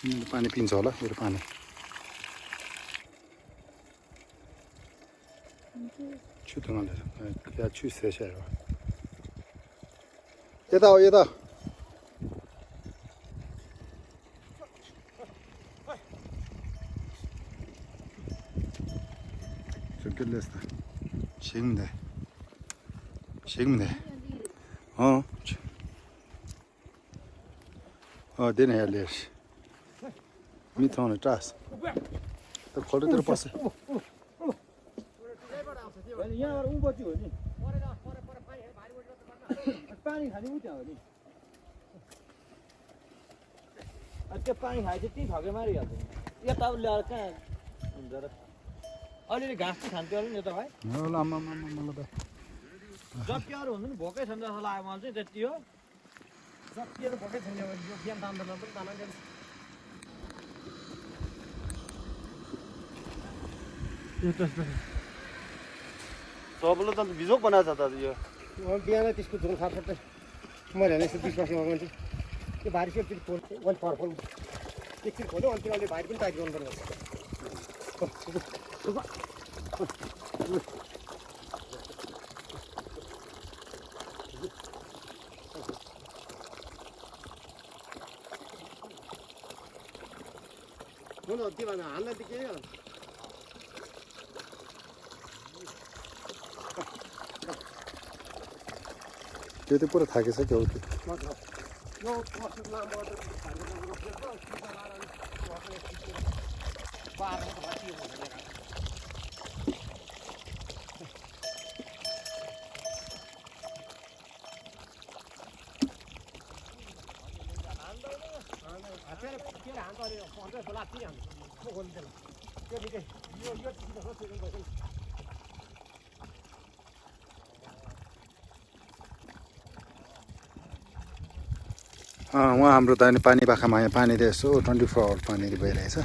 पानी पिन्छ होला मेरो पानी要去色彩吧。也到。这个类似，行的。哦。哦，对呢，也是。没汤的炸死。这考虑点不是。यहाँबाट उँभो हो नि पानी खाने उ त्यहाँ हो नि त्यो पानी खाए चाहिँ त्यहीँ ठगे मारिहाल्छ नि यता अब ल्याएर कहाँ हुन्छ र अलिअलि घाँस चाहिँ खान्थ्यो होला नि यता भाइ जतिहरू हुन्छ नि भोकै छैन जस्तो लाग्यो मलाई चाहिँ त्यति हो जतिहरू भोकै छैन भने यो बिहान तान्दैन पनि तान्दैन यो त्यस्तो सबले त बिजोक बनाएको छ त यो बिहान त्यसको झोल खाएर मैले भने यस्तो 20 वर्षमा मान्छे त्यो भारी सेफ्टी वान फरफल एकछिन खोल्यो अनि त्यसले भारी पनि टाइट गर्नु पर्छ न त्यो भन्दा हाल्न त के हो त्यो त पुरा थाकिसक्यो हो त्यो वहाँ हाम्रो दाइ पानी पाखामा यहाँ पानी त यसो 24 आवर पानी भइरहेछ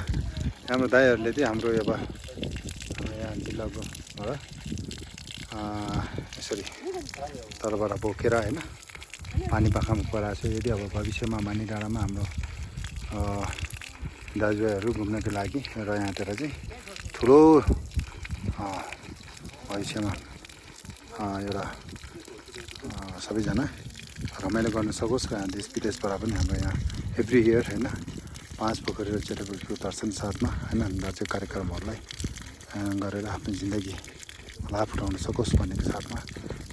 हाम्रो दाइहरूले चाहिँ हाम्रो अब यहाँ जिल्लाको यसरी तलबाट बोकेर होइन पानी पाखामा पराएको छ यदि अब भविष्यमा मानी डाँडामा हाम्रो दाजुभाइहरू घुम्नको लागि र यहाँतिर चाहिँ ठुलो भविष्यमा एउटा सबैजना रमाइलो गर्न सकोस् र देश विदेशबाट पनि हाम्रो यहाँ एभ्री इयर होइन 5 पोखरी र चेटापुरको दर्शन साथमा होइन दार्जिलिङ कार्यक्रमहरूलाई गरेर आफ्नो जिन्दगी लाभ उठाउन सकोस् भन्ने साथमा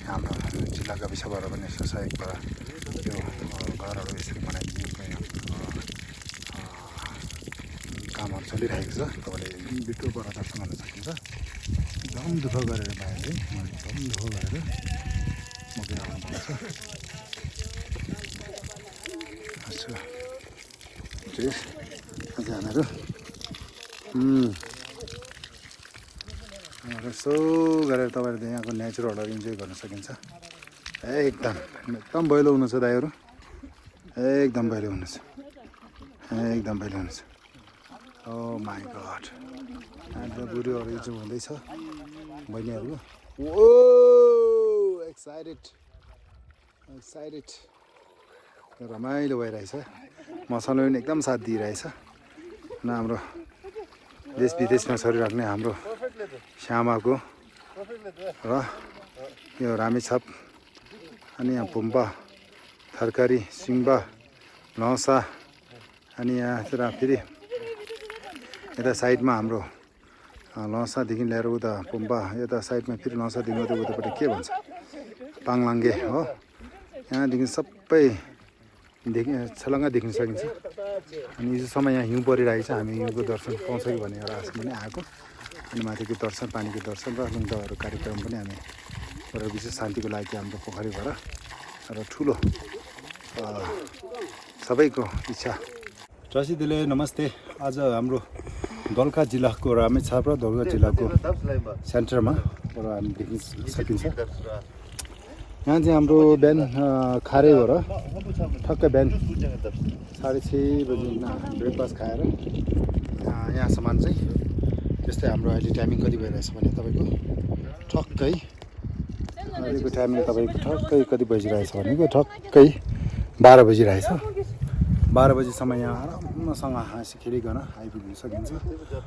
हाम्रो जिल्लाका विषयबाट पनि सहयोगबाट यो घरहरू यसरी बनाइदिने कामहरू चलिरहेको छ तपाईँले भिडियोबाट दर्शन गर्न सकिन्छ एकदम दुःख गरेर पाएँ चाहिँ मैले एकदम दुःख गरेर मकै आउनुपर्छ जानेर यसो गरेर तपाईँले यहाँको नेचरलहरू इन्जोय गर्न सकिन्छ एकदम भैलो हुनु छ दाइहरू एकदम भैलो हुनु छ ओ माई गड आज बुढीहरू हिजो हुँदैछ बहिनीहरू ओ एक्साइटेड रमाइलो भइरहेछ मसँग पनि एकदम साथ दिइरहेछ र हाम्रो देश विदेशमा छरिराख्ने हाम्रो श्यामाको र यो रामेछाप अनि यहाँ पुम्पा थरकारी सिङ्बा लौसा अनि यहाँ फेरि यता साइडमा हाम्रो लौसादेखि लिएर उता पुम्पा यता साइडमा फेरि लौसादेखि उतापट्टि के भन्छ पाङलाङ्गे हो यहाँदेखि सबै छलङ्गा देख्न सकिन्छ अनि हिजोसम्म यहाँ हिउँ परिरहेको छ हामी हिउँको दर्शन पाउँछ कि भन्ने एउटा आशा पनि आएको अनि माथिको दर्शन पानीको दर्शन र लुङटाहरू कार्यक्रम पनि हामी एउटा विशेष शान्तिको लागि हाम्रो पोखरीबाट र ठुलो सबैको इच्छा रसिदले नमस्ते आज हाम्रो दोलखा जिल्लाको रामेछाप र दोलखा जिल्लाको सेन्टरमा हामी देख्न सकिन्छ यहाँ चाहिँ हाम्रो बिहान खारेबाट ठक्कै बिहान 6:30 बजी ब्रेकफास्ट खाएर यहाँसम्म चाहिँ त्यस्तै हाम्रो अहिले टाइमिङ कति भइरहेछ भने तपाईँको ठक्कै अहिलेको टाइमिङ तपाईँको ठक्कै कति बजिरहेछ भनेको ठक्कै 12 बजिरहेछ 12 बजीसम्म यहाँ आरामसँग हाँसी खेलिकन आइपुग्न सकिन्छ।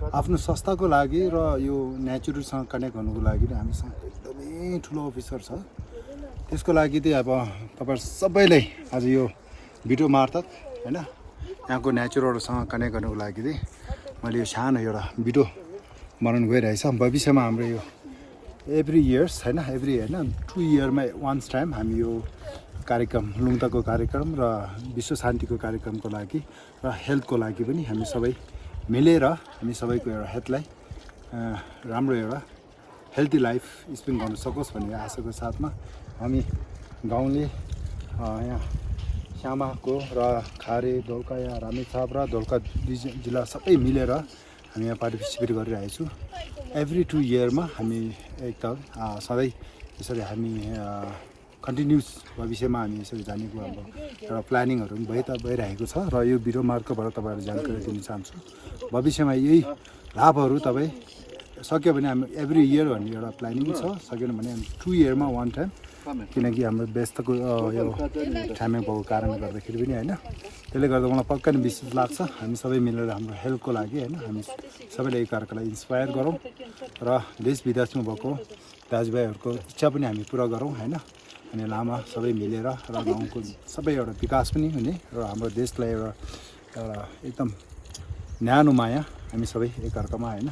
आफ्नो संस्थाको लागि र यो नेचरसँग कनेक्ट हुनुको लागि हामीसँग एकदमै ठुलो अफिसर छ। त्यसको लागि चाहिँ अब तपाईहरु सबैलाई आज यो भिडियो मार्फत हैन यहाँको नेचरहरूसँग कनेक्ट गर्नुको लागि चाहिँ मैले यो सानो एउटा भिडियो बनाउन गइरहेछ। भविष्यमा हाम्रो यो एभ्री इयर्स हैन 2 इयरमा वान्स टाइम हामी यो कार्यक्रम लुङताको कार्यक्रम र विश्व शान्तिको कार्यक्रमको लागि र हेल्थको लागि पनि हामी सबै मिलेर हामी सबैको एउटा हेल्थलाई राम्रो एउटा हेल्दी लाइफ स्पेन्ड गर्न सकोस् भन्ने आशाको साथमा हामी गाउँले यहाँ श्यामाको र खारे दोलखा यहाँ रामेछाप र दोलखा जिल्ला सबै मिलेर हामी यहाँ पार्टिसिपेट गरिरहेको छु। एभ्री 2 इयरमा हामी एकताल सधैँ यसरी हामी कन्टिन्युस भविष्यमा हामी यसरी जानेको हाम्रो एउटा प्लानिङहरू पनि भइरहेको छ र यो भिडियो मार्फतबाट तपाईँहरू जानकारी दिन चाहन्छु। भविष्यमा यही लाभहरू तपाईँ सक्यो भने हामी एभ्री इयर भन्ने एउटा प्लानिङ छ, सकेन भने हामी 2 इयरमा वान टाइम, किनकि हाम्रो व्यस्तको यो टाइमिङ भएको कारणले गर्दाखेरि पनि होइन। त्यसले गर्दा मलाई पक्का नै विश्वास लाग्छ हामी सबै मिलेर हाम्रो हेल्थको लागि होइन हामी सबैले एकअर्कालाई इन्सपायर गरौँ र देश विदेशमा भएको दाजुभाइहरूको इच्छा पनि हामी पुरा गरौँ होइन। अनि लामा सबै मिलेर र गाउँको सबै एउटा विकास पनि हुने र हाम्रो देशलाई एउटा एकदम न्यानो माया हामी सबै एकअर्कामा होइन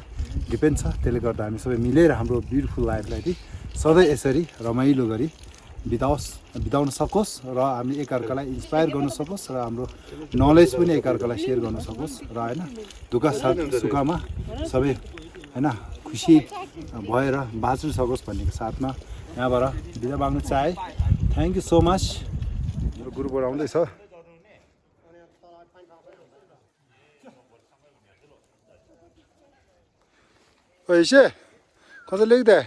डिपेन्ड छ। त्यसले गर्दा हामी सबै मिलेर हाम्रो ब्युटिफुल लाइफलाई चाहिँ सधैँ यसरी रमाइलो गरी बिताउन सकोस् र हामी एकअर्कालाई इन्सपायर गर्न सकोस् र हाम्रो नलेज पनि एकअर्कालाई सेयर गर्न सकोस् र होइन दुःख सुखमा सबै होइन खुसी भएर बाँच्न सकोस् भन्ने साथमा यहाँबाट बिदा माग्न चाहे। Thank you so much. मेरो गुरुबाट आउँदैछ। ऐसे कसै लेख्दै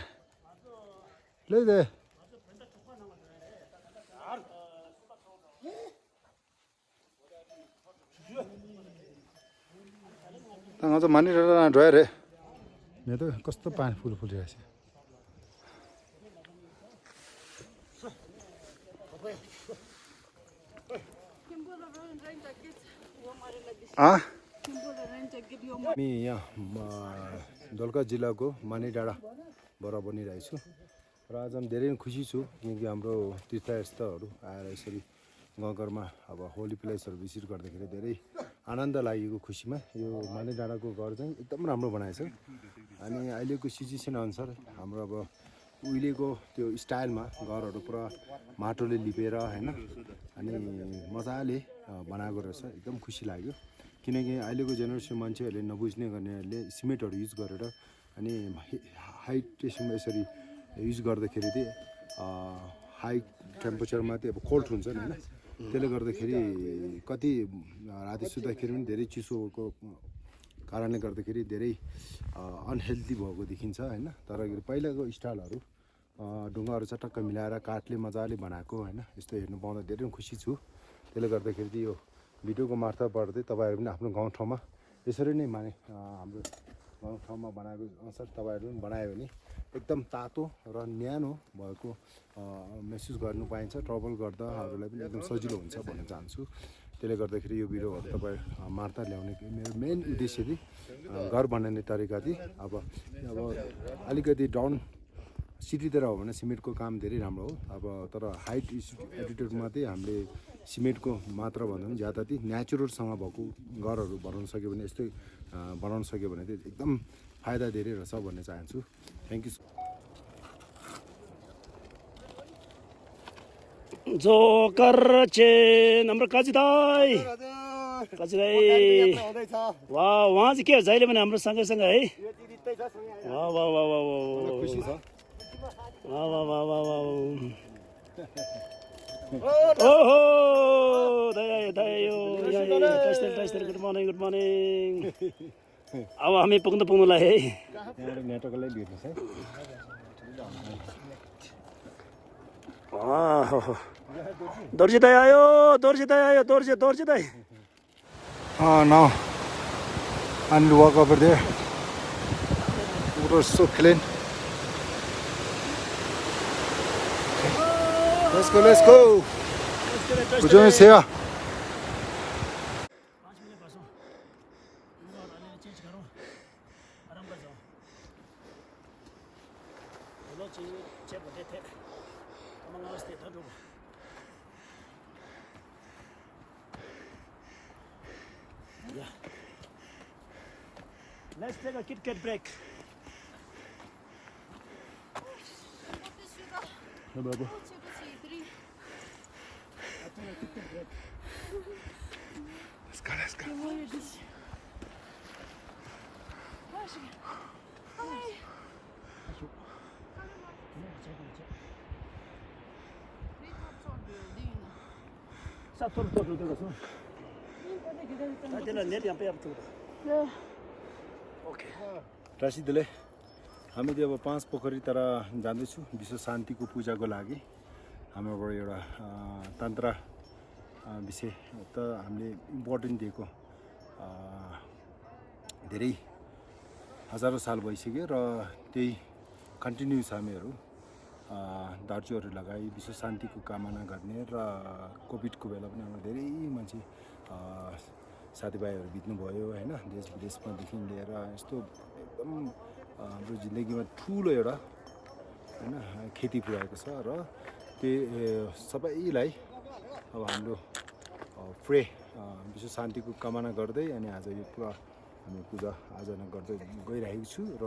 अझ मानिरहेर ढोयो रे मेरो त कस्तो पानी फुलिरहेछ। हामी यहाँ दोलखा जिल्लाको मानेडाँडाबाट बनिरहेछु र आज म धेरै खुसी छु किनकि हाम्रो तीर्थस्थलहरू आएर यसरी गाउँघरमा अब होली प्लेसहरू भिजिट गर्दाखेरि धेरै आनन्द लागेको खुसीमा यो मानेडाँडाको घर चाहिँ एकदम राम्रो बनाएछ। अनि अहिलेको सिचुएसन अनुसार हाम्रो अब उहिलेको त्यो स्टाइलमा घरहरू पुरा माटोले लिपेर होइन अनि मजाले बनाएको रहेछ। एकदम खुसी लाग्यो किनकि अहिलेको जेनेरेसन मान्छेहरूले नबुझ्ने गर्नेहरूले सिमेन्टहरू युज गरेर अनि हाई टेस्टमा यसरी युज गर्दाखेरि चाहिँ हाई टेम्परेचरमा चाहिँ अब कोल्ड हुन्छ नि होइन। त्यसले गर्दाखेरि कति राति सुत्दाखेरि पनि धेरै चिसोको कारणले गर्दाखेरि धेरै अनहेल्दी भएको देखिन्छ होइन। तर पहिलाको स्टाइलहरू ढुङ्गाहरू चटक्क मिलाएर काठले मजाले बनाएको होइन यस्तो हेर्नु पाउँदा धेरै खुसी छु। त्यसले गर्दाखेरि चाहिँ यो भिडियोको मार्फतबाट चाहिँ तपाईँहरू पनि आफ्नो गाउँठाउँमा यसरी नै हाम्रो गाउँठाउँमा बनाएको अनुसार तपाईँहरू पनि बनायो भने एकदम तातो र न्यानो भएको महसुस गर्नु पाइन्छ। ट्राभल गर्दाहरूलाई पनि एकदम सजिलो हुन्छ भन्न चाहन्छु। त्यसले गर्दाखेरि यो भिडियोहरू तपाईँ मार्फत ल्याउने मेरो मेन उद्देश्य चाहिँ घर बनाउने तरिका चाहिँ अब अलिकति डाउन सिटीतिर हो भने सिमेन्टको काम धेरै राम्रो हो। अब तर हाइट एल्टिट्युडमा चाहिँ हामीले सिमेन्टको मात्रा भन्दा पनि ज्यादा चाहिँ नेचुरलसँग भएको घरहरू बनाउन सक्यो भने यस्तै बनाउन सक्यो भने चाहिँ एकदम फाइदा धेरै रहेछ भन्ने चाहन्छु। Thank you. जोकर चेन हाम्रो काजी दाई वाह उहाँ चाहिँ के हो जहिले पनि हाम्रो सँगैसँग है। वाह वाह वाह वाह वाह खुसी छ। वाह वाह वाह वाह वाह ओहो दाइ गुड मर्निङ अब हामी पुग्नुलाई है। नेटवर्कलाई भेट्नुहोस् है। दोर्जे दाइ आयो दोर्जे दाइ Now I need to walk over there. Water is so clean. Let's go. We're doing this here. Rest करो आराम कर जाओ बोलो चाहिए चेक होते थे कम अवस्थे था तो yeah let's take a Kit Kat break 네, 바보. Let's go, let's go. राशिदले हामी चाहिँ अब 5 पोखरीतिर जाँदैछु विश्व शान्तिको पूजाको लागि हाम्रोबाट एउटा तन्त्र विषय त हामीले इम्पोर्टेन्ट दिएको धेरै हजारौँ साल भइसक्यो र त्यही कन्टिन्यू छ हामीहरू दार्जुहरू लगाई विश्व शान्तिको कामना गर्ने र कोभिडको बेला पनि हाम्रो धेरै मान्छे साथीभाइहरू बित्नुभयो होइन देश विदेशमादेखि लिएर यस्तो एकदम हाम्रो जिन्दगीमा ठुलो एउटा होइन क्षति पुर्याएको छ र त्यो सबैलाई अब हाम्रो प्रे विश्व शान्तिको कामना गर्दै अनि आज यो पुरा हामी पूजा आजना गर्दै गइरहेको छु र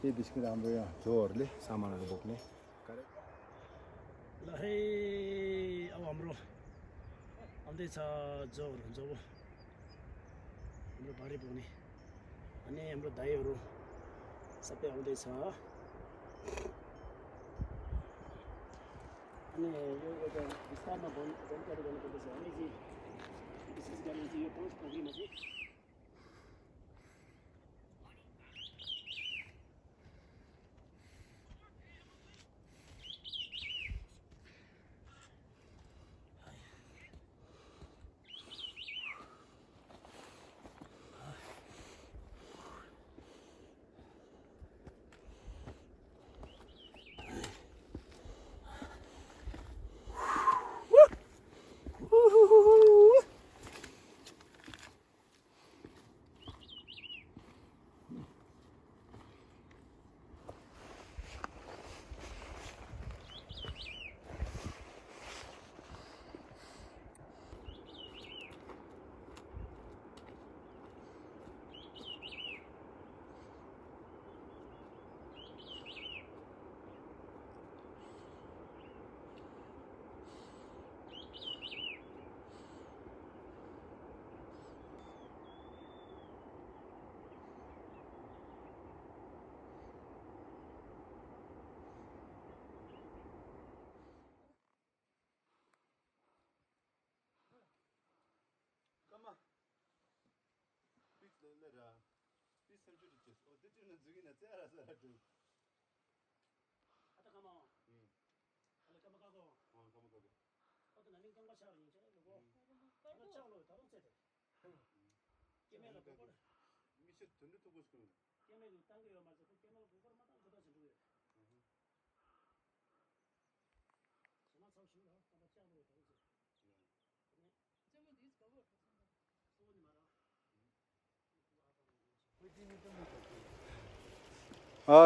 त्यही बिचमा हाम्रो यहाँ जोहरूले सामानहरू बोक्ने ल है अब हाम्रो आउँदैछ जोहरू हुन्छ अब हाम्रो भारी बोक्ने अनि हाम्रो दाइहरू सबै आउँदैछ अनि यो एउटा विस्तारमा जानकारी गर्नुपर्दैछ हामी चाहिँ विशेष गरी चाहिँ यो 5 पोखरीमा चाहिँ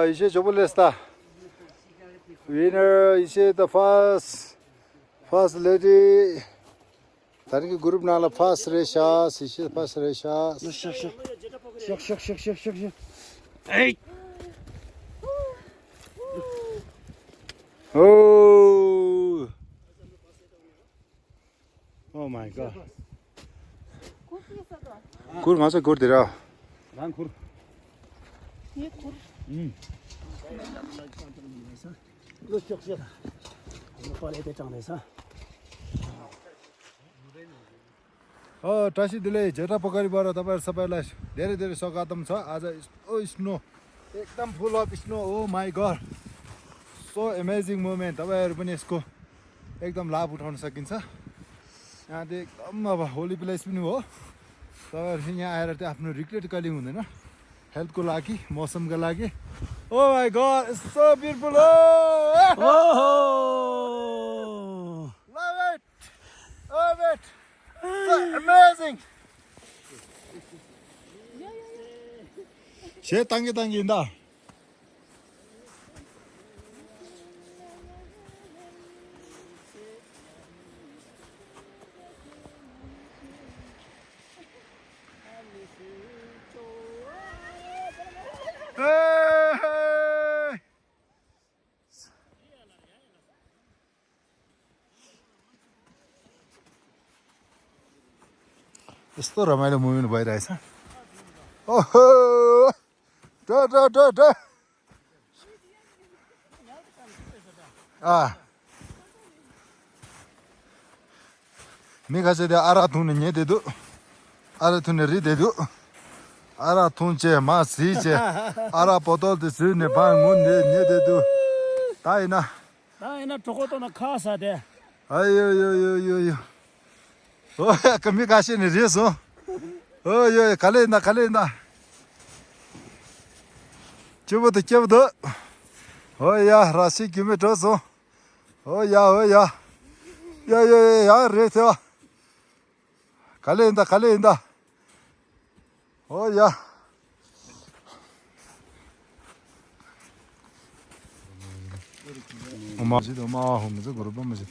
이제 저블레스다. Winner is the first lady. 다른 게 그룹 나라 first race, is the first race. 슉. 에이 Oh my god. 굴 맞아 굴 데려. 난 굴. ये खुर यो चोक्सियो हाम्रो परेको चाउँदैछ टासीदिले जेठा पोखरीबाट तपाईँहरू सबैलाई धेरै धेरै स्वागतम छ आज स्नो एकदम full of snow oh my god so amazing moment तपाईँहरू पनि यसको एकदम लाभ उठाउन सकिन्छ यहाँ चाहिँ एकदम अब होली प्लेस पनि हो तपाईँहरू यहाँ आएर चाहिँ आफ्नो रिग्रेट कहिले हुँदैन हेल्थको लागि मौसमको लागि oh my god it's so beautiful love it love it so amazing 새 당긴다. यस्तो रमाइलो मुभमेन्ट भइरहेछ ओहो 미가서 내 알아두는 얘들도 알아두는 리들도 알아둔제 마시제 알아보도도 쓰네 방문네 얘들도 다이나 저것도 카사 돼. 아유유유유 약간 미가시는 리서 여 갈래나 저부터 어야 라시 김에 줬어 어야 야야야 레서 갈래인다 어야 엄마지도 마음에서 그러면서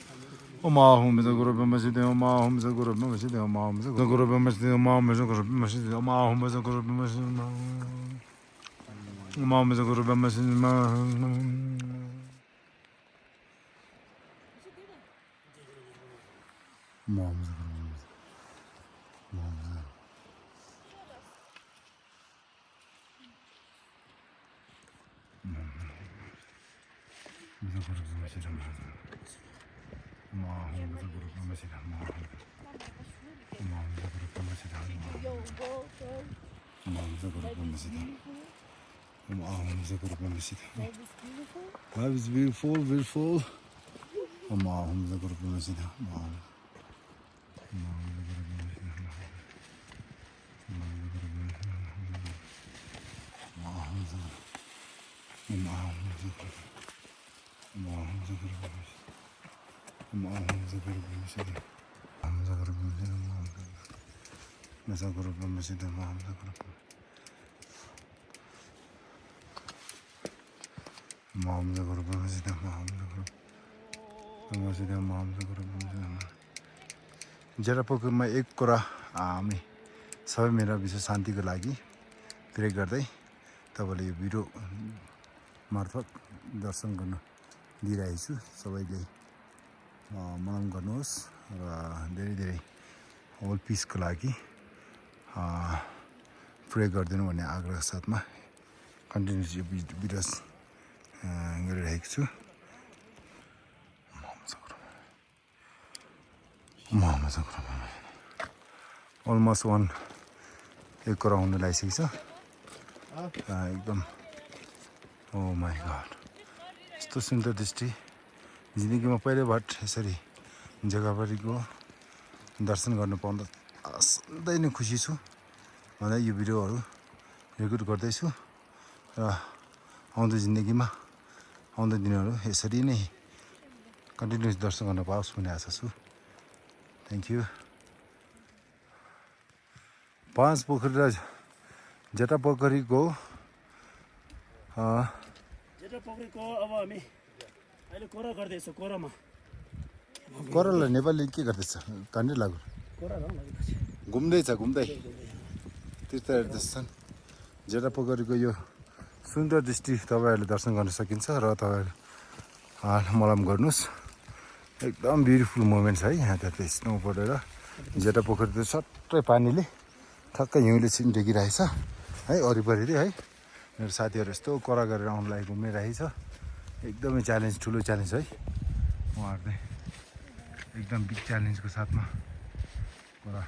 엄마음에서 그러면서 엄마음에서 그러면서 엄마음에서 그러면서 엄마음에서 그러면서 엄마음에서 그러면서 엄마음에서 그러면서 Life is beautiful. जरापोकमा एक कुरा हामी सबै मेरा विश्व शान्तिको लागि प्रे गर्दै तपाईले यो भिडियो मार्फत दर्शन गर्न दिइरहेको छु सबैले मनन गर्नुहोस् र धेरै होल पिसको लागि प्रे गर्दिनु भन्ने आग्रह साथमा कन्टिन्युस यो भिडियोस गरिरहेको छु अलमोस्ट एक करोड हुन लागिसकेको छ एकदम ओ माई गॉड यस्तो सुन्दर दृष्टि जिन्दगीमा पहिलोबाट यसरी जग्गाभरिको दर्शन गर्न पाउँदा असाध्यै नै खुसी छु भन्दै यो भिडियोहरू रेकर्ड गर्दैछु र आउँदो जिन्दगीमा आउँदो दिनहरू यसरी नै कन्टिन्युस दर्शन गर्न पाओस् भन्ने आशा छु थ्याङ्क यू पाँच पोखरी र जटापोखरीको अब हामी अहिले कोरा गर्दैछौँ कोरामा कोरालाई नेपाली के गर्दैछ काण्डै लाग्यो घुम्दै तीर्थ हेर्दैछन् जटापोखरीको यो सुन्दर दृष्टि तपाईँहरूले दर्शन गर्न सकिन्छ र तपाईँहरू मलम गर्नुहोस् एकदम ब्युटिफुल मोमेन्ट छ है यहाँ त स्नो परेर जटापोखरी त सट्टै पानीले ठक्कै हिउँले ढेकिरहेछ है वरिपरि है मेरो साथीहरू यस्तो कोरा गरेर आउनुलाई घुमिरहेछ एकदमै च्यालेन्ज ठुलो च्यालेन्ज है उहाँहरू चाहिँ एकदम बिग च्यालेन्जको साथमा कोरा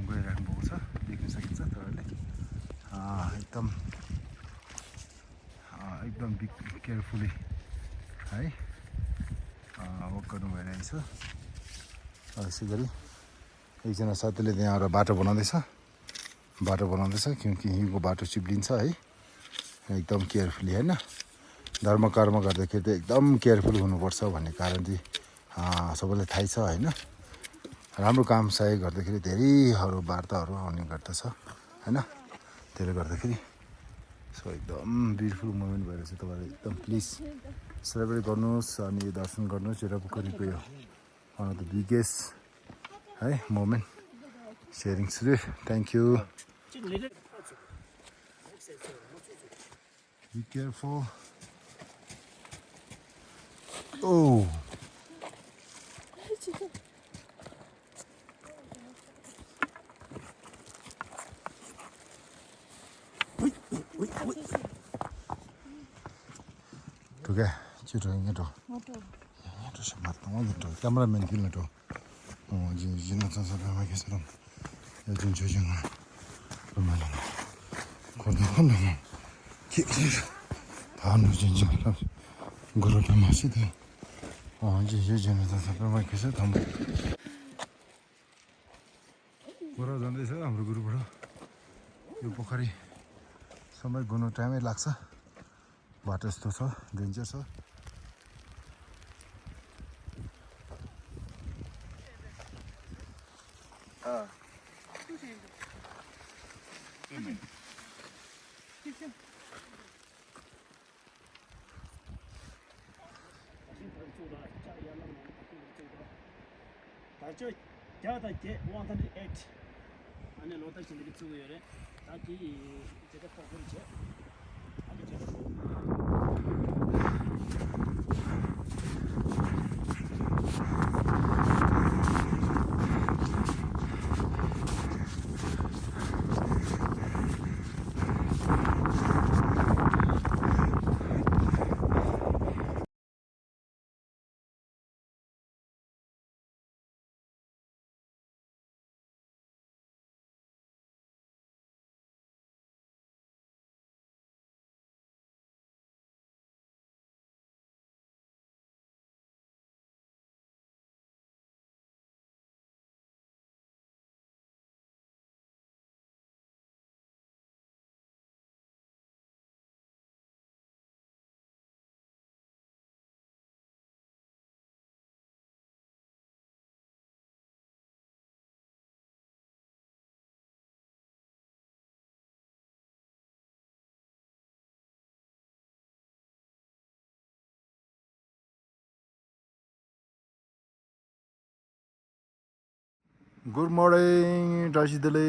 गइराख्नु भएको छ देख्न सकिन्छ तपाईँहरूले एकदम बिग केयरफुली है वक गर्नु भइरहेछ यसै गरी एकजना साथीले त्यहाँ एउटा बाटो बनाउँदैछ किनकि हिउँको बाटो चिप्लिन्छ है एकदम केयरफुली होइन धर्म कर्म गर्दाखेरि त एकदम केयरफुल हुनुपर्छ भन्ने कारण चाहिँ सबैलाई थाहै छ होइन राम्रो काम सही गर्दाखेरि धेरैहरू वार्ताहरू आउने गर्दछ होइन त्यसले गर्दाखेरि सो एकदम ब्युटिफुल मोमेन्ट भएर चाहिँ तपाईँहरू एकदम प्लिज सेलिब्रेट गर्नुहोस् अनि दर्शन गर्नुहोस् जेठापोखरीको यो वान अफ द बिगेस्ट है मोमेन्ट सेयरिङ सुरु thank you be careful Oh. Tuh kayak cuci itu. Itu semat banget itu. Kameramen gila tuh. Oh, jadi nanti sampai lagi serem. Ya cuci jangan. Lumayan. Kodok dong. Kira. Tahan cuci jangan. Guru masih deh. 이제 예전에 다 잠깐만께서 담고 뭐라 전데서 हाम्रो ग्रुपबाट यो पोखरी समय घुम्नु टाइमै लाग्छ बाटो यस्तो छ डेन्जर छ 저 대하다 게 108 안에 로다 진들이 쓰고 요래 다기 제가 포그리죠 아니 गुड मर्निङ दार्जिलिङले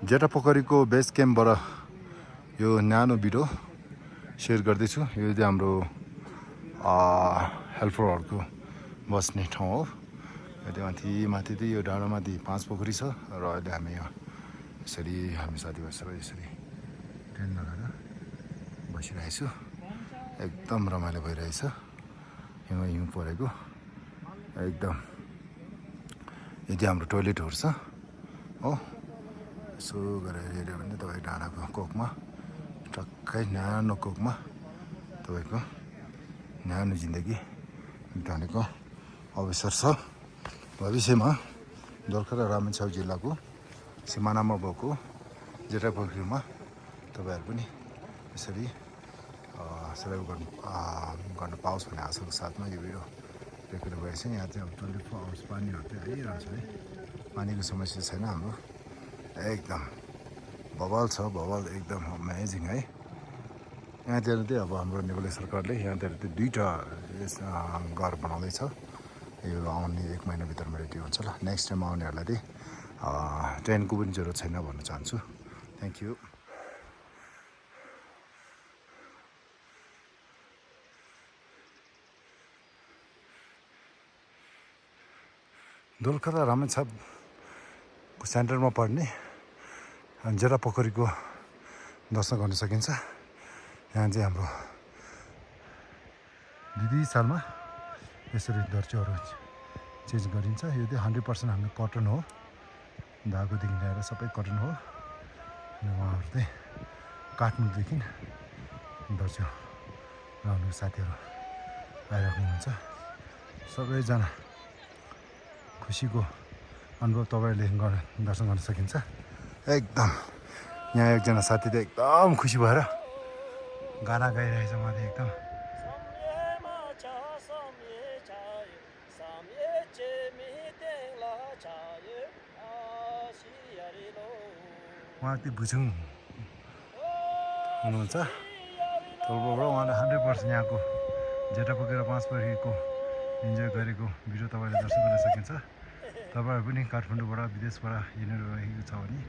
जेठापोखरीको बेस क्याम्पबाट यो न्यानो भिडियो सेयर गर्दैछु यो चाहिँ हाम्रो हेल्परहरूको बस्ने ठाउँ हो यो माथि चाहिँ यो डाँडामाथि 5 पोखरी छ र अहिले हामी यहाँ यसरी हामी साथीभाइ सबै यसरी टेन्ट लगाएर बसिरहेछु एकदम रमाइलो भइरहेछ हिउँ परेको एकदम यदि हाम्रो टोइलेटहरू छ हो यसो गरेर हेऱ्यो भने तपाईँ डाँडाको कोकमा टक्कै न्यानो कोकमा तपाईँको न्यानो जिन्दगी बिताउनेको अवसर छ भविष्यमा दोलखा र रामेछाप जिल्लाको सिमानामा भएको जेठापोखरीमा तपाईँहरू पनि यसरी सेलेब्रेट गर्न पाओस् भन्ने आशाको साथमा यो भिडियो रेकर्ड भएछ यहाँ चाहिँ अब 24 आवर्स पानीहरू चाहिँ आइरहन्छ है पानीको समस्या छैन हाम्रो एकदम बवाल छ बवाल एकदम अमेजिङ है यहाँतिर चाहिँ अब हाम्रो नेपाली सरकारले यहाँतिर चाहिँ 2टा घर बनाउँदैछ यो आउने 1 महिनाभित्रमा रेडी हुन्छ ल नेक्स्ट टाइम आउनेहरूलाई चाहिँ टेन्टको पनि जरुरत छैन भन्न चाहन्छु थ्याङ्क यू दोलखा र रामेछापको सेन्टरमा पर्ने जेठापोखरीको दर्शन गर्न सकिन्छ यहाँ चाहिँ हाम्रो दिदी सालमा यसरी दर्चोहरू चेन्ज गरिन्छ यो चाहिँ 100% हाम्रो कटन हो धागोदेखि ल्याएर सबै कटन हो अनि उहाँहरू चाहिँ काठमाडौँदेखि दर्चो लाउने साथीहरू आइराख्नुहुन्छ सबैजना खुसीको अनुभव तपाईँले दर्शन गर्न सकिन्छ एकदम यहाँ एकजना साथी चाहिँ एकदम खुसी भएर गाना गाइरहेछ उहाँले एकदम उहाँ चाहिँ भुजुङ हुनुहुन्छ तलबाट उहाँले 100% यहाँको जेठा पुगेर 5 पोखरीको इन्जोय गरेको भिडियो तपाईँले दर्शन गर्न सकिन्छ। तपाईँहरू पनि काठमाडौँबाट विदेशबाट हिँडेर रहेको छ भने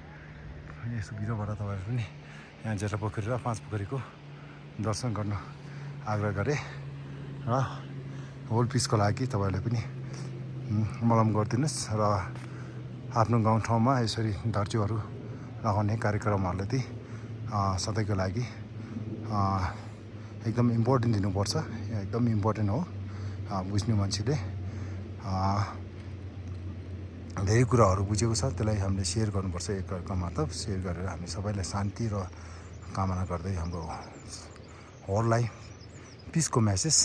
यस भिडियोबाट तपाईँहरू पनि यहाँ जेठा पोखरी र 5 पोखरीको दर्शन गर्न आग्रह गरे र होल पिसको लागि तपाईँहरूले पनि मलम गरिदिनुहोस् र आफ्नो गाउँठाउँमा यसरी धर्चुहरू लगाउने कार्यक्रमहरूले चाहिँ सधैँको लागि एकदम इम्पोर्टेन्ट दिनुपर्छ। एकदम इम्पोर्टेन्ट हो। बुझ्ने मान्छेले धेरै कुराहरू बुझेको छ, त्यसलाई हामीले सेयर गर्नुपर्छ। एकअर्कामा त सेयर गरेर हामी सबैलाई शान्ति र कामना गर्दै हाम्रो होललाई पिसको मेसेज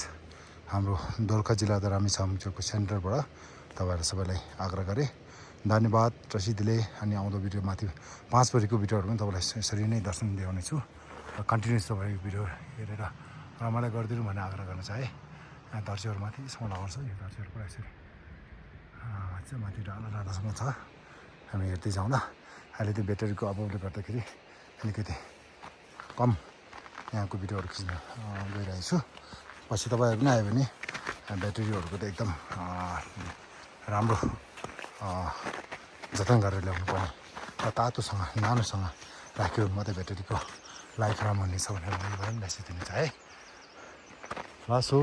हाम्रो दोलखा जिल्ला रामेछापको सेन्टरबाट तपाईँहरू सबैलाई आग्रह गरेँ। धन्यवाद रसिदले। अनि आउँदो भिडियोमाथि 5 पोखरीको भिडियोहरू पनि तपाईँलाई यसरी नै दर्शन देखाउनेछु र कन्टिन्युस तपाईँको भिडियो हेरेर रमाइलो गरिदिनु भन्ने आग्रह गर्न चाहे। धर्सीहरूमाथि यसमा लगाउँछ, यो धर्सीहरू पुरा यसरी चाहिँ माथि डाँडासम्म छ। हामी हेर्दै जाउँ ल। अहिले त्यो ब्याट्रीको अभावले गर्दाखेरि अलिकति कम यहाँको भिडियोहरू खिच्न गइरहेको छु। पछि तपाईँहरू पनि आयो भने ब्याट्रीहरूको त एकदम राम्रो जतन गरेर ल्याउनु पर्ने र तातोसँग नानोसँग राख्यो मात्रै ब्याट्रीको लाइफ राम्रो हुनेछ भनेर मैले पनि मेसेज दिन चाहेँ। लास्ट हो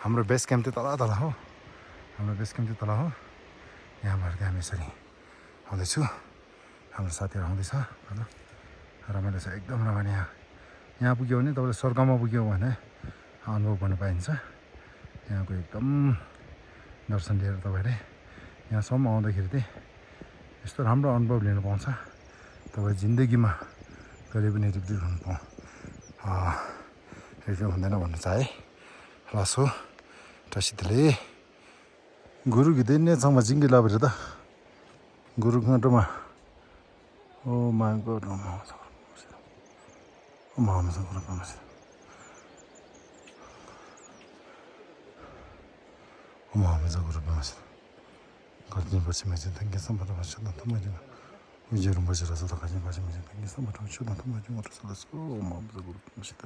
हाम्रो बेस क्याम्प चाहिँ तल हो। हाम्रो बेस क्याम्प चाहिँ तल हो। यहाँबाट चाहिँ हामी यसरी आउँदैछु। हाम्रो साथीहरू आउँदैछ होइन। रमाइलो छ, एकदम रमाइलो। यहाँ पुग्यो भने तपाईँले स्वर्गमा पुग्यो भने अनुभव गर्न पाइन्छ। यहाँको एकदम दर्शन लिएर तपाईँले यहाँसम्म आउँदाखेरि चाहिँ यस्तो राम्रो अनुभव लिनु पाउँछ। तपाईँ जिन्दगीमा कहिले पनि रिपिट हुँदैन भन्न चाहे। लास हो टसितले गुरु गिदिने सँग जिङ्गी लाभेर त गुरु घाटोमा ओ मागो गरिदिनुपर्छ। मैले थ्याङ्क यू सो मच मैले विजयहरू बसेर छ त खाइदिनुपर्छ। मैले थ्याङ्क यू सो मच मैले मात्र सदस्य गुरुसित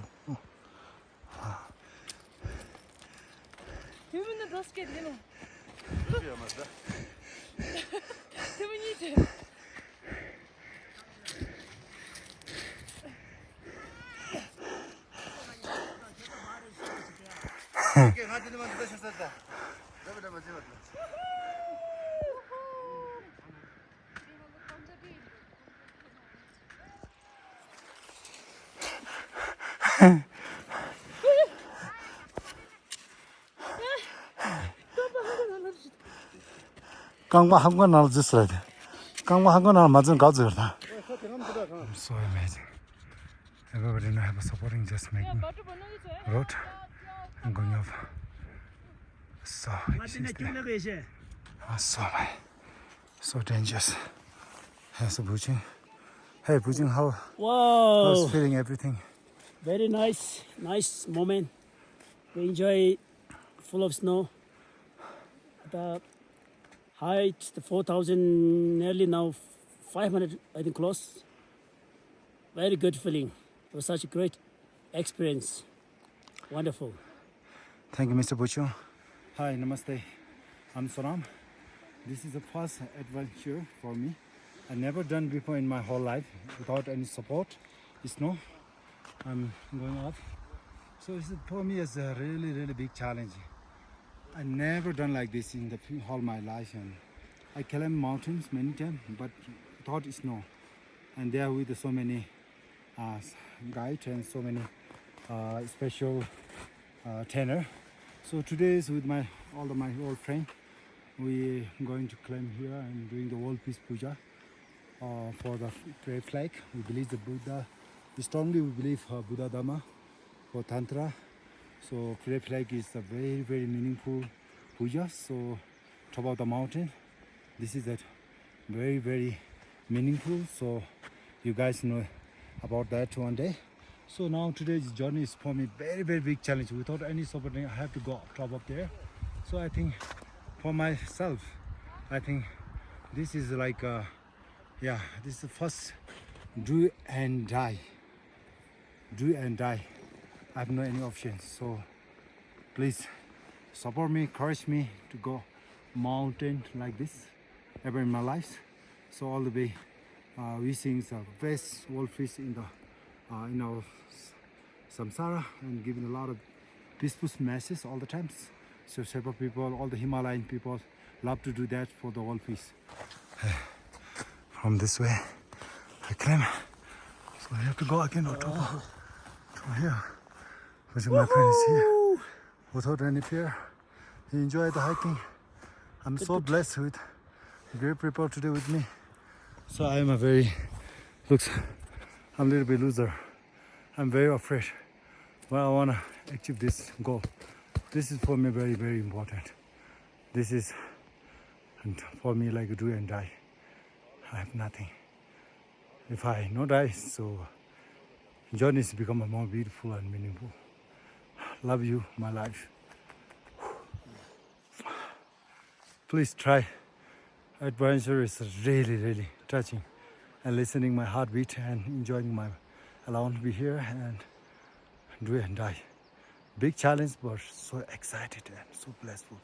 Human basket, you know. Do we need to? 강마 한건 나를 줬어야 돼. 강마 한건 나를 맞은 가져다. So amazing. Everybody now have a supporting just making road and going off. So so dangerous. So Bujing. Hey Bujing, how's Wow, feeling everything? very nice moment. We enjoy full of snow. The height, the 4,000, nearly now 500, I think close. Very good feeling. It was such a great experience. Wonderful. Thank you, Mr. Buchu. Hi, namaste. I'm Sonam. This is the first adventure for me. I never done before in my whole life without any support. Snow. I'm going off. So for me it's a really big challenge. I never done like this in the whole my life, and I climb mountains many times, but without snow. And there with so many guides and so many special trainer. So today is with my old friend. We going to climb here and doing the World Peace Puja for the prayer flag. We believe the Buddha. Strongly we believe Buddha Dhamma for Tantra. So prayer flag is a very meaningful puja. So top of the mountain, this is a very meaningful. So you guys know about that one day. So now today's journey is for me very big challenge. Without any support, I have to go up top up there. So I think for myself, I think this is like this is the first do and die. Do and die. I have no any options. So please support me, encourage me to go mountain like this ever in my life. So all the way wishing the best wolfish in the in our samsara and giving a lot of peaceful messages all the times. So Sherpa people, all the Himalayan people love to do that for the wolfish. From this way, I climb. So I have to go again on top of to here. But my friend is here without any fear. He enjoyed the hiking. I'm so blessed with great people today with me. So I am I'm a little bit loser. I'm very afraid. But I want to achieve this goal. This is for me very, very important. This is and for me like a do and die. I have nothing. If I not die, so journeys become more beautiful and meaningful. Love you, my life. Please try. Adventure is really, really touching. And listening my heartbeat and enjoying my alone be here and do and die. Big challenge, but so excited and so blissful.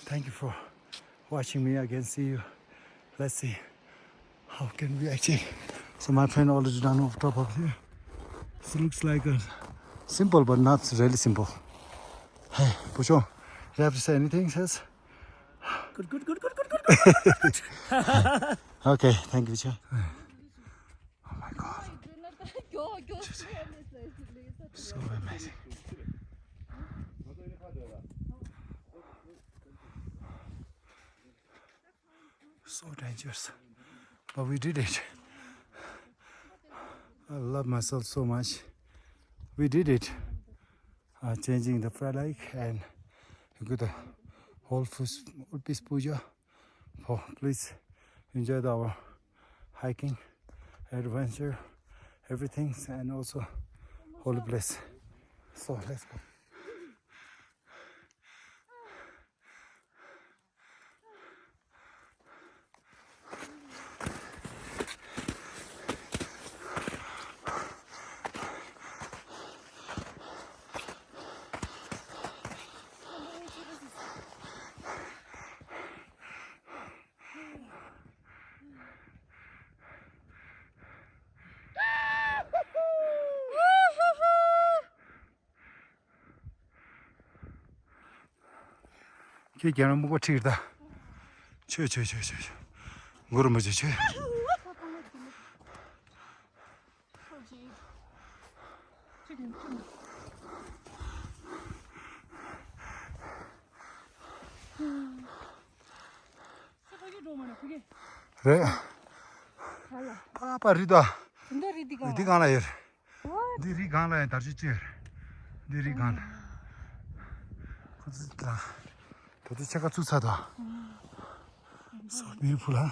Thank you for watching me again. See you. Let's see how can we achieve. So my friend already done off top of here. This looks like a simple, but not really simple. Hey, Pucho, you have to say anything, says? Good. Okay, thank you, Pucho. Oh my God. So amazing. So dangerous. But we did it. I love myself so much. We did it. Changing the flag and you got the whole peace puja. Oh, please enjoy our hiking, adventure, everything, and also holy place. So let's go. Cái kia nó mua có thịt ta. Chơi. Ngồi mà chơi. 그래. 파파 리다. 리디 가나 해. 리디 가나 해. 다시 찌. 리디 가나. 그렇다. 도대체가 주사다. So beautiful, huh?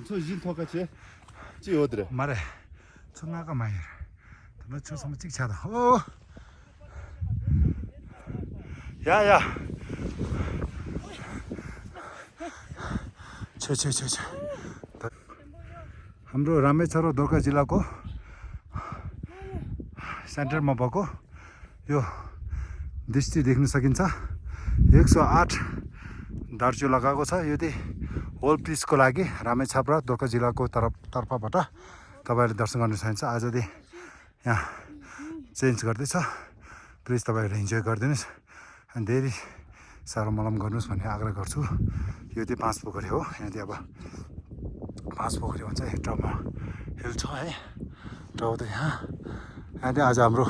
저 이진 더 같이 찍어 어디래? 말해. 천나가 많이. 너 저서 한번 찍자다. 오. 야야. 저. हाम्रो रामेछाप दोलखा जिल्लाको सेन्टरमा भएको यो दृष्टि देख्न सकिन्छ 108 दार्चु लगाएको छ यो चाहिँ होल पिसको लागि रामेछाप र दोलखा जिल्लाको तर्फबाट तपाईहरुले दर्शन गर्न सक्नुहुन्छ आज चाहिँ यहाँ चेन्ज गर्दैछ प्लिज तपाईहरुले इन्जोय गर्दिनुस् अनि धेरै सारो मलम गर्नुस् भन्ने आग्रह गर्छु यो चाहिँ 5 पोखरी हो यहाँ चाहिँ अब 5 पोखरी भन्छ है टाउमा हिल छ है टाउ त यहाँ चाहिँ आज हाम्रो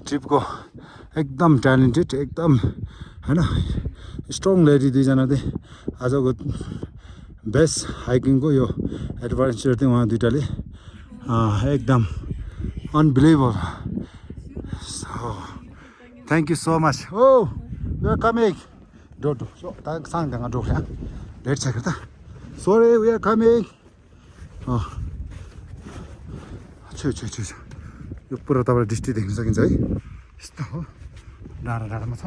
ट्रिपको एकदम ट्यालेन्टेड एकदम हैन स्ट्रङ लेडी दुईजना चाहिँ आजको बेस्ट हाइकिङको यो एडभेन्चर चाहिँ उहाँ दुईटाले एकदम unbelievable so thank you so much oh we are coming डोटो सो ता सांगगा डोख्या लेट छ त sorry we are coming यो पुरा तपाईले दृष्टि देख्न सकिन्छ है यस्तो हो डाँडा डाँडामा छ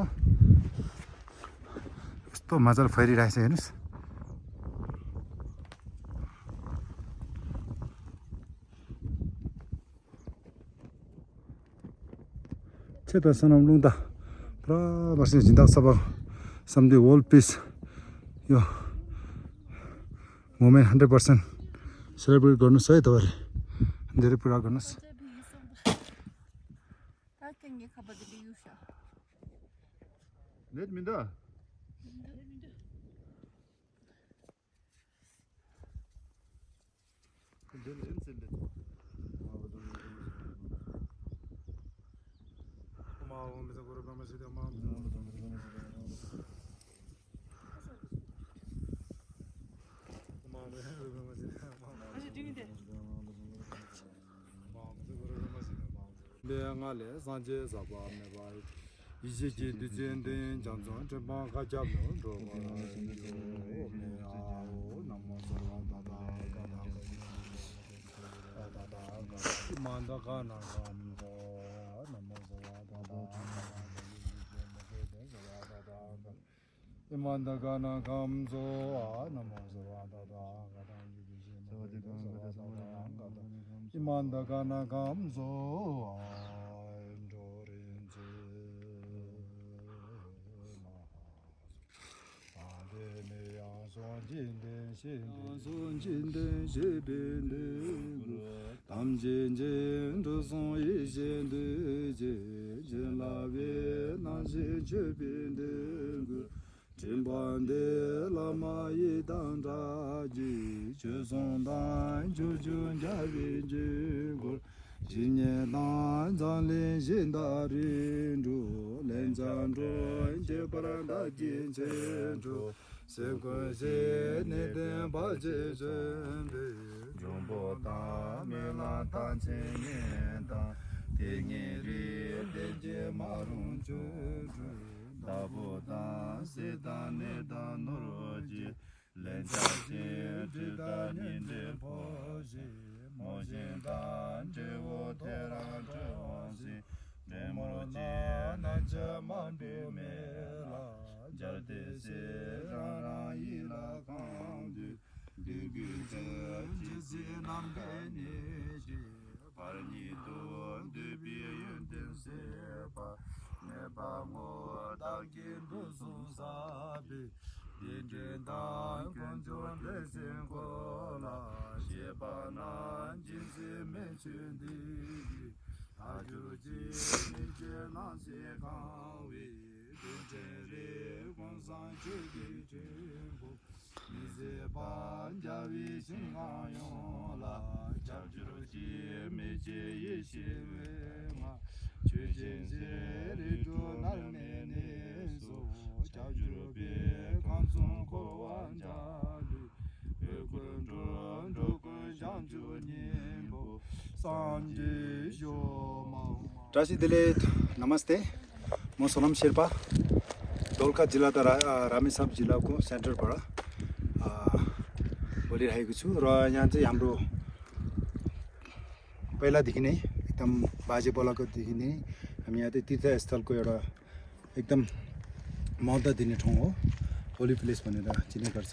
कस्तो मजाले फैरिरहेछ हेर्नुहोस् त सनम लुङ्दा पुरा बस्ने जिन्दा सब सम्झे वर्ल्ड पिस यो मोमेन्ट 100% सेलिब्रेट गर्नुहोस् है तपाईँहरूले धेरै पुरा गर्नुहोस् ngale sanje saba me ba ije je de jen den jang zong zhen ba ga jia lo do ma me a o namo sarva da da ga da da ga man da ga na ga do namo sarva da da man da ga na gam zo a namo sarva da da ga da imanda gana gamzo enjorenze adene ya sonjinde shebende tamjenje ndoson yejende je lawe na je chebende Jimbande lama yidanda ji chuzondan jujun javin jingul jinye dan zanlin jindarin ju lenzan ju inje paranda jinchen ju sekun se neden baje jende jumbo ta mela tan chen ta tengiri denje marun ju Dabuda seta neda noroji lenjaji jida ninde poji mojinda jevo teran jeonsi demoroji nanja mande mela jarde se rara ila kandi diguje jizi nambeni ji parni do debi yenden sepa Neba mo dagin dusu sabi Dinjendan konjon desin kola Shebanan jinsi mechundigi Ajuji nije nansi kanwi Dinjeri konsan chugi chimbu Nize banjavi shingayola Chavjuruji meche yeshivenga Rasi Dilet, Namaste. म सोनम शेर्पा दोलखा जिल्ला त रामेछाप जिल्लाको सेन्टरबाट बोलिरहेको छु र यहाँ चाहिँ हाम्रो पहिलादेखि नै एकदम बाजे बोलाकोदेखि नै हामी यहाँ चाहिँ तीर्थस्थलको एउटा एकदम महत्त्व दिने ठाउँ हो होली प्लेस भनेर चिन्ने गर्छ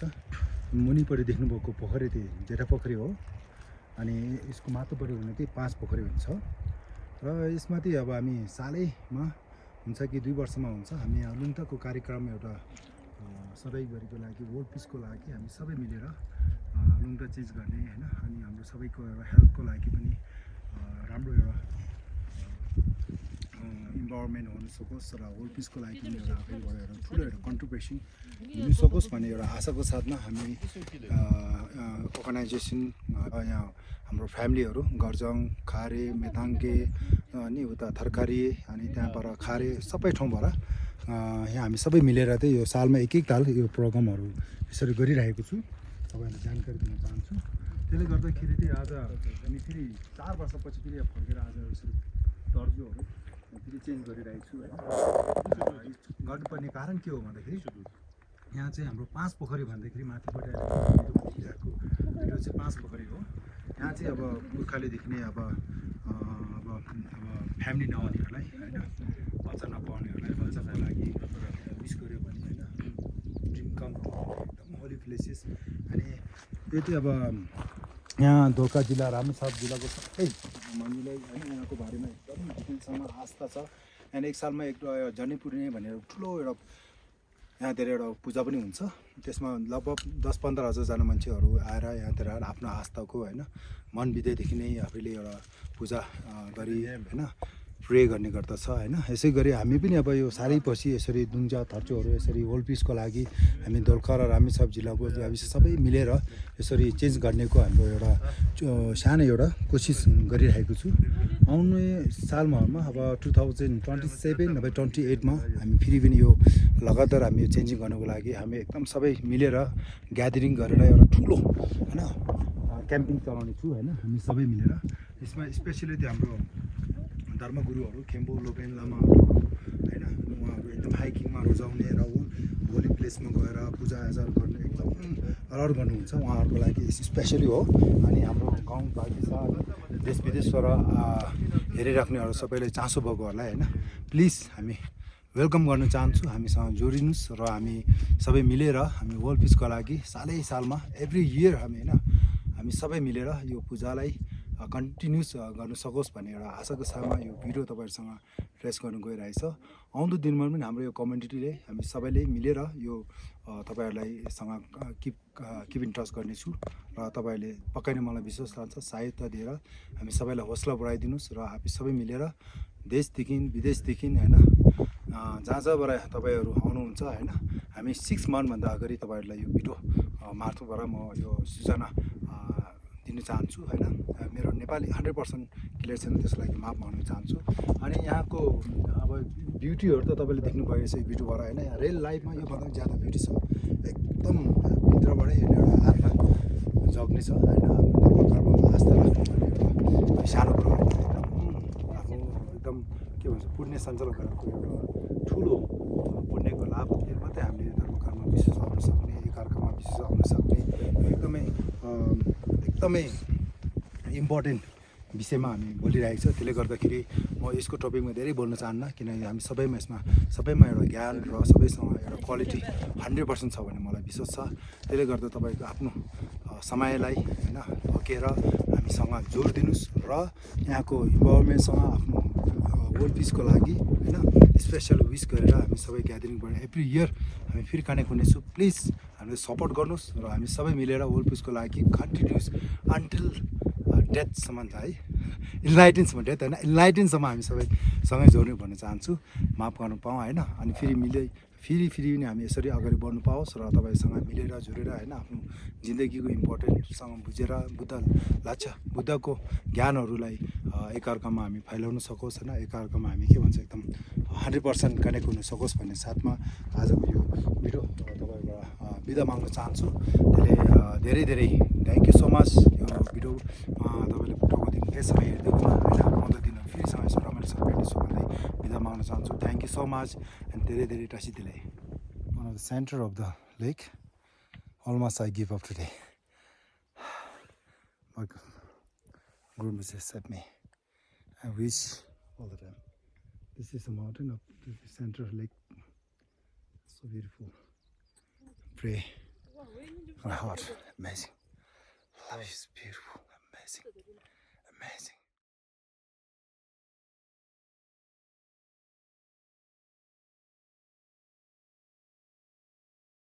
मुनिपट्टि देख्नुभएको पोखरी चाहिँ जेठा पोखरी हो अनि यसको माथिल्लोपट्टि हुने चाहिँ 5 पोखरी हुन्छ र यसमा चाहिँ अब हामी सालैमा हुन्छ कि 2 वर्षमा हुन्छ हामी यहाँ लुङटाको कार्यक्रम एउटा सधैँभरिको लागि वर्ल्ड पिसको लागि हामी सबै मिलेर लुङटा चेन्ज गर्ने हैन अनि हाम्रो सबैको एउटा हेल्थको लागि पनि राम्रो एउटा इन्भाइरोमेन्ट हुन सकोस् र वर्ल्ड पिसको लागि पनि एउटा आफैबाट एउटा ठुलो एउटा कन्ट्रिब्युसन हुन सकोस् भन्ने एउटा आशाको साथमा हामी अर्गनाइजेसन यहाँ हाम्रो फ्यामिलीहरू गर्जङ खारे मेताङ्गे अनि उता थरकारी अनि त्यहाँबाट खारे सबै ठाउँबाट यहाँ हामी सबै मिलेर चाहिँ यो सालमा एक ताल यो प्रोग्रामहरू यसरी गरिरहेको छु तपाईँहरूलाई जानकारी दिन चाहन्छु त्यसले गर्दाखेरि चाहिँ आज हामी फेरि 4 वर्षपछि फेरि फर्केर आज यसरी दर्जोहरू फेरि चेन्ज गरिरहेको छु होइन गर्नुपर्ने कारण के हो भन्दाखेरि यहाँ चाहिँ हाम्रो 5 पोखरी भन्दाखेरि माथिबाट देखिरहेको भिडियो चाहिँ 5 पोखरी हो यहाँ चाहिँ अब पुर्खाले देख्ने अब फ्यामिली नहुनेहरूलाई होइन बच्चा नपाउनेहरूलाई बच्चाको लागि विस गऱ्यो भने होइन ड्रिम कम एकदम होली प्लेसेस। अनि यो चाहिँ अब यहाँ दोलखा जिल्ला रामेछाप जिल्लाको सबै मानिसलाई होइन यहाँको बारेमा एकदम डिटेलसँग आस्था छ। अनि एक सालमा एक जनै पुर्णे भनेर ठुलो एउटा यहाँतिर एउटा पूजा पनि हुन्छ। त्यसमा लगभग 10-15 हजारजना मान्छेहरू आएर यहाँतिर आफ्नो आस्थाको होइन मन विधेयदेखि नै आफैले एउटा पूजा गरी होइन प्रे गर्ने गर्दछ होइन। यसै गरी हामी पनि अब यो सालैपछि यसरी दुङ्जा थर्चोहरू यसरी वर्ल्ड पिसको लागि हामी दोलखा र रामेछाप जिल्लाको गाविस सबै मिलेर यसरी चेन्ज गर्नेको हाम्रो एउटा सानो एउटा कोसिस गरिरहेको छु। आउने सालमा अब 2027 नभए 28मा हामी फेरि पनि यो लगातार हामी चेन्जिङ गर्नको लागि हामी एकदम सबै मिलेर ग्यादरिङ गरेर एउटा ठुलो होइन क्याम्पिङ चलाउने छु होइन। हामी सबै मिलेर यसमा स्पेसली त्यो हाम्रो धर्मगुरुहरू खेम्बो लोपेन लामाहरू होइन उहाँहरू एकदम हाइकिङमा रोजाउने र होली प्लेसमा गएर पूजाआजा गर्ने एकदम रहर गर्नुहुन्छ उहाँहरूको लागि स्पेसली हो। अनि हाम्रो गाउँ बागिसा देश विदेशबाट हेरिराख्नेहरू सबैले चासो भएकोहरूलाई होइन प्लिज हामी वेलकम गर्न चाहन्छु। हामीसँग जोडिनुहोस् र हामी सबै मिलेर हामी वर्ल्ड पिसको लागि सालमा एभ्री इयर हामी सबै मिलेर यो पूजालाई कन्टिन्युस गर्न सकोस् भन्ने एउटा आशाको साथमा यो भिडियो तपाईँहरूसँग फ्लेस गर्न गइरहेछ। आउँदो दिनमा पनि हाम्रो यो कम्युनिटीले हामी सबैले मिलेर यो तपाईँहरूलाई किप इन टच गर्नेछु र तपाईँहरूले पक्कै नै मलाई विश्वास लाग्छ सहायता दिएर हामी सबैलाई हौसला बढाइदिनुहोस् र हामी सबै मिलेर देशदेखि विदेशदेखि होइन जहाँ जहाँबाट तपाईँहरू आउनुहुन्छ होइन हामी 6 मन्थभन्दा अगाडि तपाईँहरूलाई यो भिडियो मार्फतबाट म यो सूचना दिन चाहन्छु होइन। मेरो नेपाली 100% क्लियर छैन त्यसको लागि माफ माग्न चाहन्छु। अनि यहाँको अब ब्युटीहरू त तपाईँले देख्नु भएको छ यो भिडियोबाट होइन। यहाँ रियल लाइफमा योभन्दा ज्यादा ब्युटी छ एकदम भित्रबाटै हेर्ने एउटा आत्मा जग्ने छ होइन। कर्ममा आस्था राख्नु भन्ने एउटा सानो कुरो आफ्नो एकदम के भन्छ पुण्य सञ्चालन गरेको एउटा ठुलो पुण्यको लाभ दिएर मात्रै हामीले धर्म कर्ममा विश्वास आउन सक्ने एकअर्कामा विश्वास आउन सक्ने एकदमै इम्पोर्टेन्ट विषयमा हामी बोलिरहेको छ। त्यसले गर्दाखेरि म यसको टपिकमा धेरै बोल्न चाहन्न किनकि हामी सबैमा एउटा ज्ञान र सबैसँग एउटा क्वालिटी 100% छ भन्ने मलाई विश्वास छ। त्यसले गर्दा तपाईँको आफ्नो समयलाई होइन रोकेर हामीसँग जोड दिनुहोस् र यहाँको इन्भाइरोमेन्टसँग आफ्नो वर्ल्ड पिसको लागि होइन स्पेसल विस गरेर हामी सबै ग्यादरिङ गरेर एभ्री इयर हामी फेरि कनेक्ट हुनेछु। प्लिज हामीले सपोर्ट गर्नुहोस् र हामी सबै मिलेर वर्ल्ड पिसको लागि कन्टिन्युस अन्टिल डेथसम्म है इन्लाइटेन्सम्म डेथ होइन इन्लाइटेन्सम्म हामी सबै सँगै जोड्नु भन्न चाहन्छु। माफ गर्नु पाऊँ होइन। अनि फेरि पनि हामी यसरी अगाडि बढ्नु पाओस् र तपाईँसँग मिलेर जोडेर होइन आफ्नो जिन्दगीको इम्पोर्टेन्टसँग बुझेर बुद्धको ज्ञानहरूलाई एकअर्कामा हामी फैलाउन सकोस् होइन। एकअर्कामा हामी के भन्छ एकदम 100% कनेक्ट हुन सकोस् भन्ने साथमा आजको यो भिडियो तपाईँबाट बिदा माग्न चाहन्छु। त्यसले धेरै थ्याङ्क यू सो मच यो भिडियो तपाईँले फोटोको दिन केही समय हेरिदिएकोमा होइन। आउँदो दिनमा फेरिसँग यसो रमाइलोसँग भेट्नेछु भन्दै बिदा माग्न चाहन्छु। Thank you so much and धेरै टासी दिले। One of the center of the lake. Almost I give up today. My groom has set me. I wish all the time. This is a mountain of the center of lake. So beautiful. Pray. My heart, amazing. Love is beautiful, amazing.